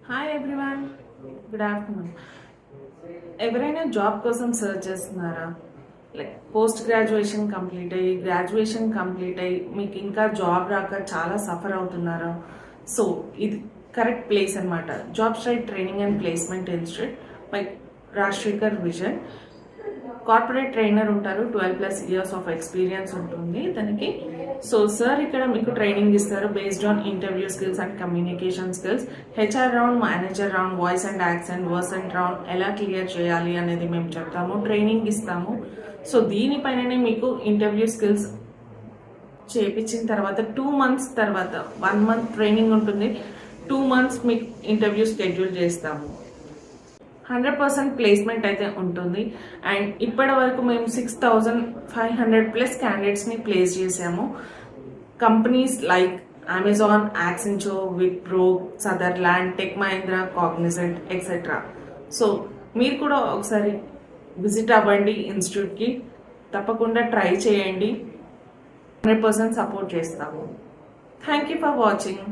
Hi everyone, good afternoon. ఎవరైనా job కోసం search చేస్తున్నారా? లైక్ పోస్ట్ గ్రాడ్యుయేషన్ కంప్లీట్ అయ్యి మీకు ఇంకా జాబ్ రాక చాలా సఫర్ అవుతున్నారా? సో ఇది కరెక్ట్ ప్లేస్ అనమాట. Job straight training and placement institute by Rajasekhar vision. Corporate trainer ఉంటారు, 12+ years ఆఫ్ ఎక్స్పీరియన్స్ ఉంటుంది తనకి. సో సార్ ఇక్కడ మీకు ట్రైనింగ్ ఇస్తారు based on interview skills and communication skills. HR round, manager round, voice and accent, Versant round ఎలా clear చేయాలి అనేది మేము చెప్తాము, ట్రైనింగ్ ఇస్తాము. సో దీనిపైననే మీకు ఇంటర్వ్యూ స్కిల్స్ చేపించిన తర్వాత 2 months తర్వాత 1 month ట్రైనింగ్ ఉంటుంది, 2 months మీకు ఇంటర్వ్యూ షెడ్యూల్ చేస్తాము. 100% ప్లేస్మెంట్ అయితే ఉంటుంది. అండ్ ఇప్పటి వరకు మేము 6,500+ క్యాండిడేట్స్ని ప్లేస్ చేసాము. Companies like Amazon, Accenture, Wipro, Sutherland, tech Mahindra, Cognizant etcetera. So మీరు కూడా ఒకసారి విజిట్ అవ్వండి ఇన్స్టిట్యూట్కి, తప్పకుండా ట్రై చేయండి. 100% సపోర్ట్ చేస్తాము. Thank you for watching.